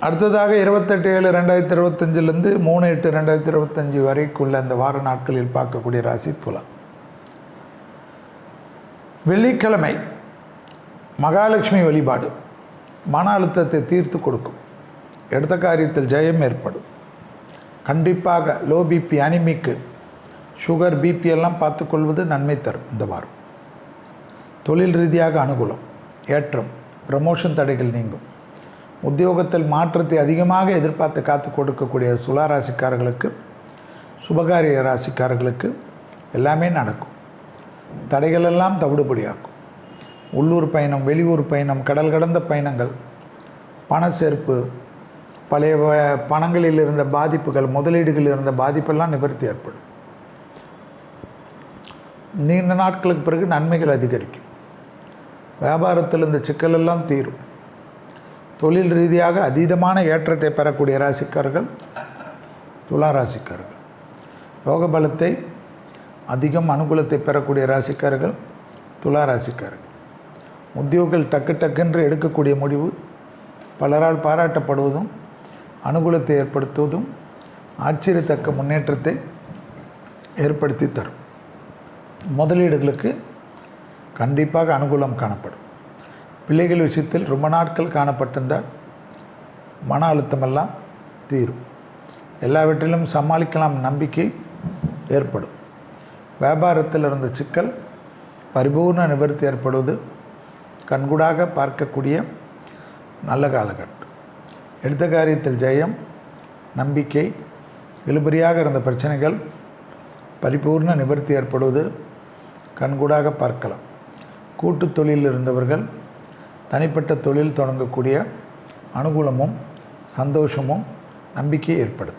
அடுத்ததாக 28/7/2025 3/8/2025 வரைக்குள்ள அந்த வார நாட்களில் பார்க்கக்கூடிய ராசி துலாம். வெள்ளிக்கிழமை மகாலட்சுமி வழிபாடு மன அழுத்தத்தை தீர்த்து கொடுக்கும். எடுத்த காரியத்தில் ஜெயம் ஏற்படும். கண்டிப்பாக லோ பிபி, அனிமிக்கு, சுகர், பிபி எல்லாம் பார்த்துக்கொள்வது நன்மை தரும். இந்த வாரம் தொழில் ரீதியாக அனுகூலம், ஏற்றம், ப்ரமோஷன் தடைகள் நீங்கும். உத்தியோகத்தில் மாற்றத்தை அதிகமாக எதிர்பார்த்து காத்து கொடுக்கக்கூடிய துலா ராசிக்காரர்களுக்கு, சுபகாரிய ராசிக்காரர்களுக்கு எல்லாமே நடக்கும். தடைகளெல்லாம் தவிடுபடியாக்கும். உள்ளூர் பயணம், வெளியூர் பயணம், கடல் கடந்த பயணங்கள், பண சேர்ப்பு, பழைய பணங்களில் இருந்த பாதிப்புகள், முதலீடுகளில் இருந்த பாதிப்பெல்லாம் நிவர்த்தி ஏற்படும். நீண்ட நாட்களுக்கு பிறகு நன்மைகள் அதிகரிக்கும். வியாபாரத்தில் இந்த சிக்கலெல்லாம் தீரும். தொழில் ரீதியாக அதீதமான ஏற்றத்தை பெறக்கூடிய ராசிக்காரர்கள் துலா ராசிக்காரர்கள். யோக பலத்தை, அதிகம் அனுகூலத்தை பெறக்கூடிய ராசிக்காரர்கள் துலா ராசிக்காரர்கள். உத்தியோகங்கள் டக்கு டக்குன்று எடுக்கக்கூடிய முடிவு பலரால் பாராட்டப்படுவதும், அனுகூலத்தை ஏற்படுத்துவதும், ஆச்சரியத்தக்க முன்னேற்றத்தை ஏற்படுத்தி தரும். முதலீடுகளுக்கு கண்டிப்பாக அனுகூலம் காணப்படும். பிள்ளைகள் விஷயத்தில் ரொம்ப நாட்கள் காணப்பட்டிருந்தால் மன அழுத்தமெல்லாம் தீரும். எல்லாவற்றிலும் சமாளிக்கலாம் நம்பிக்கை ஏற்படும். வியாபாரத்தில் இருந்த சிக்கல் பரிபூர்ண நிவர்த்தி ஏற்படுவது கண்கூடாக பார்க்கக்கூடிய நல்ல காலகட்டம். எடுத்த காரியத்தில் ஜெயம், நம்பிக்கை, இழுபறியாக இருந்த பிரச்சனைகள் பரிபூர்ண நிவர்த்தி ஏற்படுவது கண்கூடாக பார்க்கலாம். கூட்டு தொழிலில் இருந்தவர்கள் தனிப்பட்ட தொழில் தொடங்கக்கூடிய அனுகூலமும், சந்தோஷமும், நம்பிக்கையை ஏற்படுத்தும்.